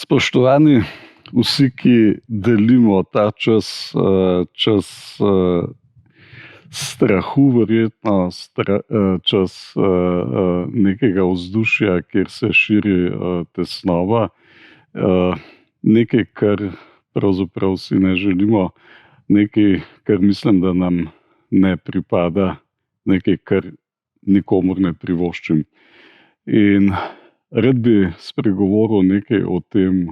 Spoštovani vsi, ki delimo ta čas, čas strahu verjetno, čas nekega vzdušja, kjer se širi tesnoba, nekaj, kar pravzaprav si ne želimo, nekaj, kar mislim, da nam ne pripada, nekaj, kar nikomur ne privoščim. In rad bi spregovoril nekaj o tem,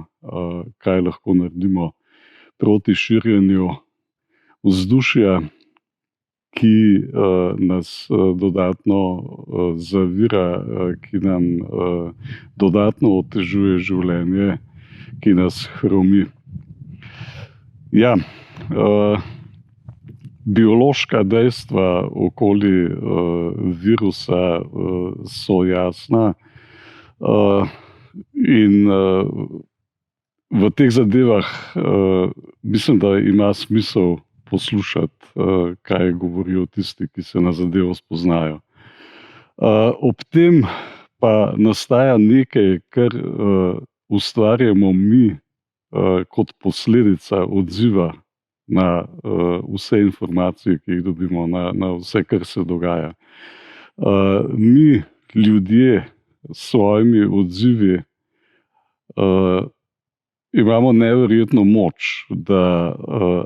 kaj lahko naredimo proti širjenju vzdušja, ki nas dodatno zavira, ki nam dodatno otežuje življenje, ki nas hromi. Ja, biološka dejstva okoli virusa so jasna. In v teh zadevah mislim, da ima smisel poslušati, kaj govorijo tisti, ki se na zadevo spoznajo. Ob tem pa nastaja nekaj, kar ustvarjamo mi kot posledica odziva na vse informacije, ki jih dobimo, na vse, kar se dogaja. Mi, ljudje, s svojimi odzivi imamo neverjetno moč, da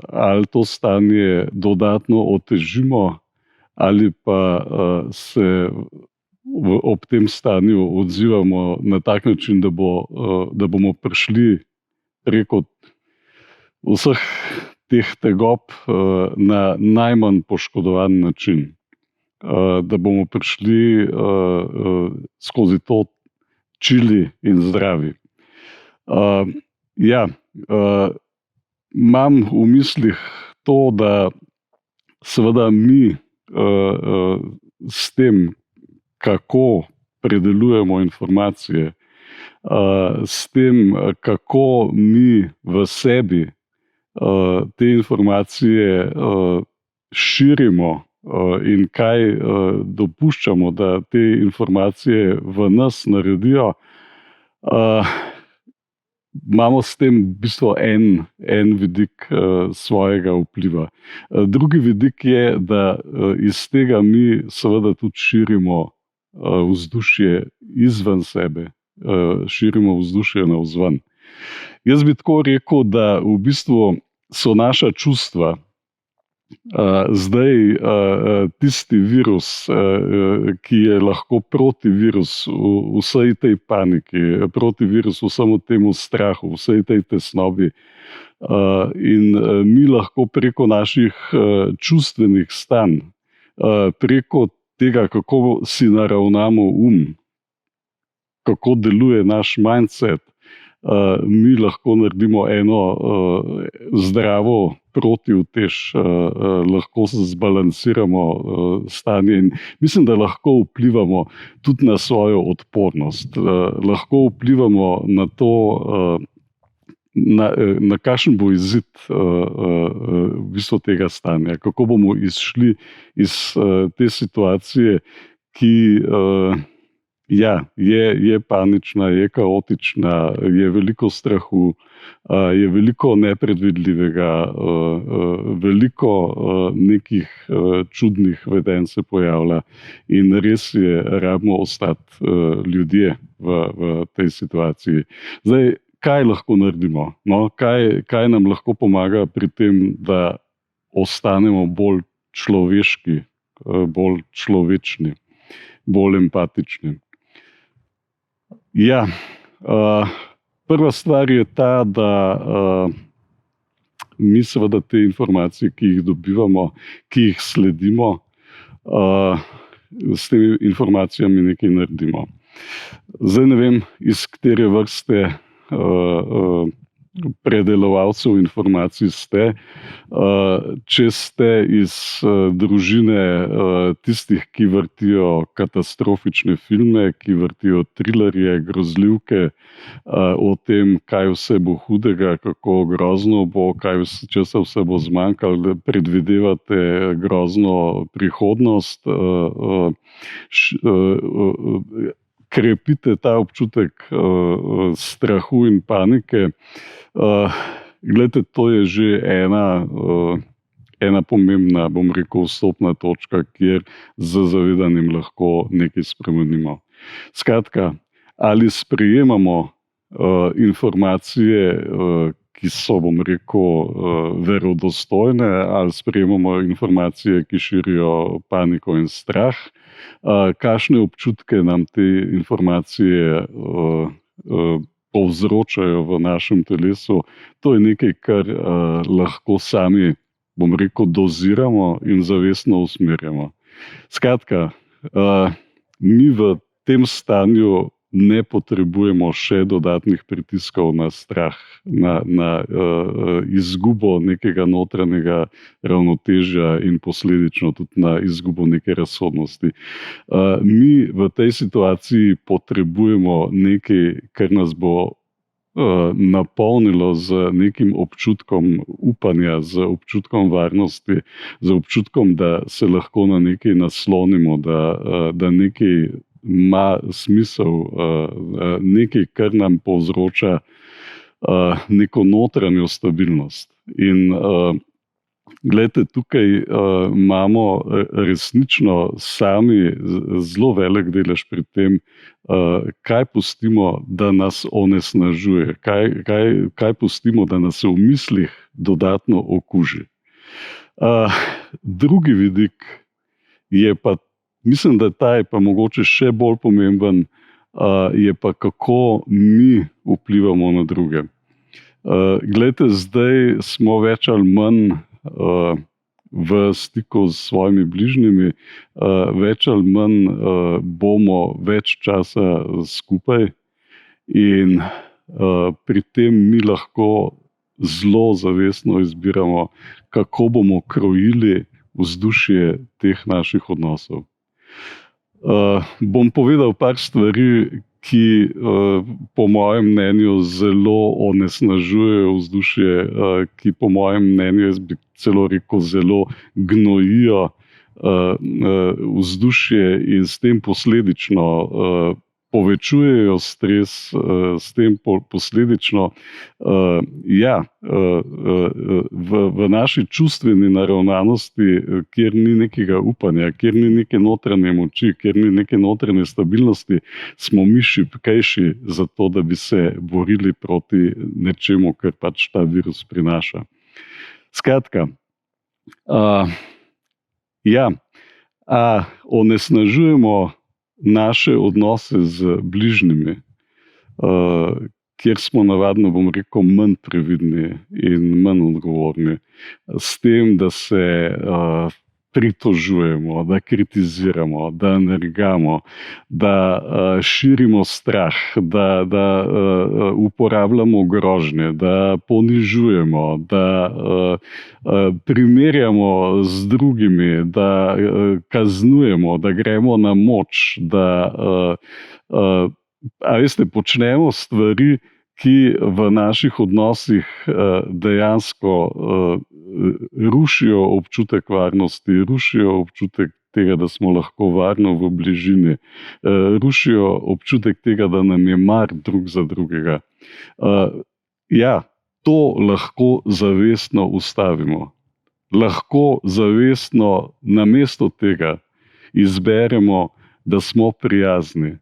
ali to stanje dodatno otežimo ali pa se ob tem stanju odzivamo na tak način, da bomo prišli preko vseh teh tegob na najmanj poškodovan način. Da bomo prišli skozi to čili in zdravi. Ja, imam v mislih to, da seveda mi s tem, kako predelujemo informacije, s tem, kako mi v sebi te informacije širimo, in kaj dopuščamo, da te informacije v nas naredijo, imamo s tem v bistvu en vidik svojega vpliva. Drugi vidik je, da iz tega mi seveda tudi širimo vzdušje izven sebe, širimo vzdušje navzven. Jaz bi tako rekel, da v bistvu so naša čustva zdaj tisti virus, ki je lahko protivirus vsej tej paniki, protivirus vsemu temu strahu, vsej tej tesnobi. In mi lahko preko naših čustvenih stanj, preko tega, kako si naravnamo kako deluje naš mindset, mi lahko naredimo eno zdravo protiutež, lahko zbalansiramo stanje in mislim, da lahko vplivamo tudi na svojo odpornost. Lahko vplivamo na to, na kakšen bo izid v bistvu tega stanja, kako bomo izšli iz te situacije, ki je panična, je kaotična, je veliko strahu, je veliko nepredvidljivega, veliko nekih čudnih vedenj se pojavlja in res je, rabimo ostati ljudje v tej situaciji. Zdaj, kaj lahko naredimo? No, kaj nam lahko pomaga pri tem, da ostanemo bolj človeški, bolj človečni, bolj empatični? Ja, prva stvar je ta, da mi seveda te informacije, ki jih dobivamo, ki jih sledimo, s temi informacijami nekaj naredimo. Zdaj ne vem, iz katere vrste predelovalcev informacij ste. Če ste iz družine tistih, ki vrtijo katastrofične filme, ki vrtijo trilerje, grozljivke o tem, kaj vse bo hudega, kako grozno bo, česa vse bo zmanjkalo, predvidevate grozno prihodnost, krepite ta občutek strahu in panike. Glejte, to je že ena pomembna, bom rekel, vstopna točka, kjer z zavedanjem lahko nekaj spremenimo. Skratka, ali sprejemamo informacije, ki so, bom rekel, verodostojne, ali sprejemamo informacije, ki širijo paniko in strah, kakšne občutke nam te informacije povzročajo v našem telesu. To je nekaj, kar lahko sami, bom rekel, doziramo in zavestno usmerjamo. Skratka, mi v tem stanju ne potrebujemo še dodatnih pritiskov na strah, na izgubo nekega notranjega ravnotežja in posledično tudi na izgubo neke razsodnosti. Mi v tej situaciji potrebujemo nekaj, kar nas bo napolnilo z nekim občutkom upanja, z občutkom varnosti, z občutkom, da se lahko na nekaj naslonimo, da nekaj ima smisel, nekaj, kar nam povzroča neko notranjo stabilnost. In glejte, tukaj imamo resnično sami zelo velik delež pri tem, kaj pustimo, da nas onesnažuje, kaj pustimo, da nas v mislih dodatno okuži. Drugi vidik je pa, mislim, da ta je pa mogoče še bolj pomemben, je pa kako mi vplivamo na druge. Glejte, zdaj smo več ali manj v stiku s svojimi bližnjimi, več ali manj bomo več časa skupaj in pri tem mi lahko zelo zavestno izbiramo, kako bomo krojili vzdušje teh naših odnosov. Bom povedal par stvari, ki po mojem mnenju zelo onesnažujejo vzdušje, ki po mojem mnenju, jaz bi celo rekel, zelo gnojijo vzdušje in s tem posledično povečujejo stres, s tem posledično v naši čustveni naravnanosti, kjer ni nekega upanja, kjer ni neke notranje moči, kjer ni neke notranje stabilnosti, smo mi šibkejši za to, da bi se borili proti nečemu, kar pač ta virus prinaša. Skratka, onesnažujemo naše odnose z bližnjimi, kjer smo navadno, bom rekel, manj previdni in manj odgovorni, s tem, da se pritožujemo, da kritiziramo, da nergamo, da širimo strah, da uporabljamo grožnje, da ponižujemo, da primerjamo z drugimi, da kaznujemo, da gremo na moč, počnemo stvari, ki v naših odnosih dejansko rušijo občutek varnosti, rušijo občutek tega, da smo lahko varno v bližini, rušijo občutek tega, da nam je mar drug za drugega. To lahko zavestno ustavimo. Lahko zavestno namesto tega izberemo, da smo prijazni,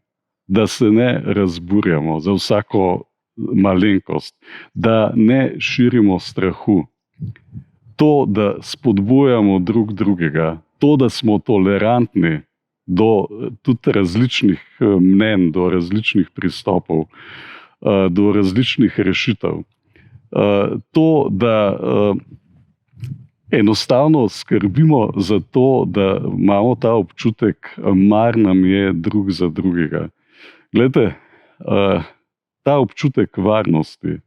da se ne razburjamo za vsako malenkost, da ne širimo strahu. To, da spodbujamo drug drugega, to, da smo tolerantni do tudi različnih mnenj, do različnih pristopov, do različnih rešitev. To, da enostavno skrbimo za to, da imamo ta občutek, mar nam je drug za drugega. Glejte, ta občutek varnosti,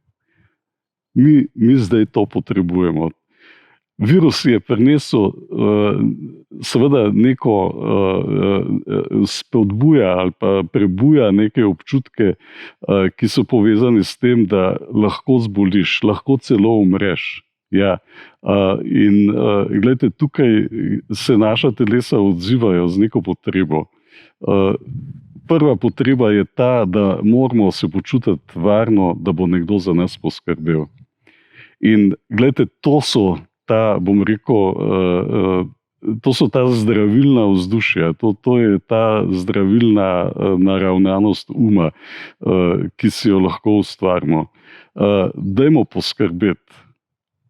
mi zdaj to potrebujemo. Virus je prinesel seveda neko spodbuja ali pa prebuja neke občutke, ki so povezani s tem, da lahko zboliš, lahko celo umreš. In glejte, tukaj se naša telesa odzivajo z neko potrebo. prva potreba je ta, da moramo se počutiti varno, da bo nekdo za nas poskrbel. In glejte, to so ta, bom rekel, to so ta zdravilna vzdušja, to je ta zdravilna naravnanost uma, ki si jo lahko ustvarimo. Dajmo poskrbeti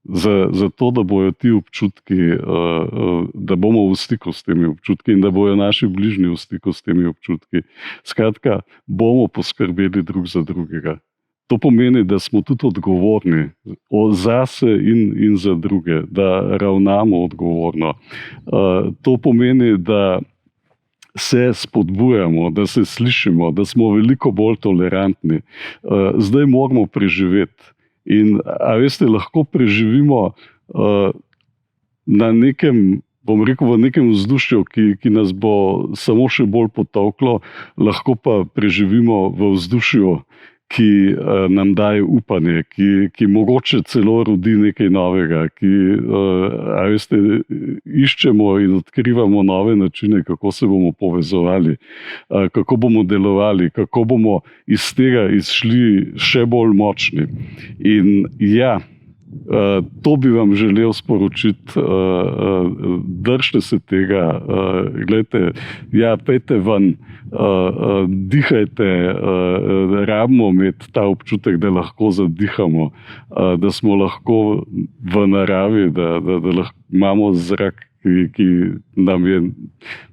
za to, da bojo ti občutki, da bomo v stiku s temi občutki in da bojo naši bližnji v stiku s temi občutki. Skratka, bomo poskrbeli drug za drugega. To pomeni, da smo tudi odgovorni zase in za druge, da ravnamo odgovorno. To pomeni, da se spodbujamo, da se slišimo, da smo veliko bolj tolerantni. Zdaj moramo preživeti. In a veste, lahko preživimo na nekem, bom rekel, v nekem vzdušju, ki nas bo samo še bolj potolklo, lahko pa preživimo v vzdušju, ki nam daje upanje, ki mogoče celo rodi nekaj novega, a veste, iščemo in odkrivamo nove načine, kako se bomo povezovali, kako bomo delovali, kako bomo iz tega izšli še bolj močni. In ja, to bi vam želel sporočiti, držite se tega, glejte, ja, pejte ven, dihajte, rabimo imeti ta občutek, da lahko zadihamo, da smo lahko v naravi, da lahko imamo zrak, ki nam je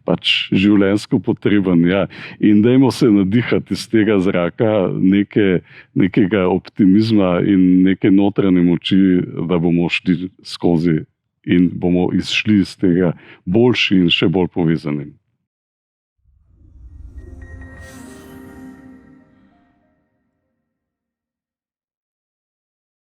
pač življenjsko potreben. Ja. In dajmo se nadihati iz tega zraka nekega optimizma in neke notranje moči, da bomo šli skozi in bomo izšli iz tega boljši in še bolj povezani.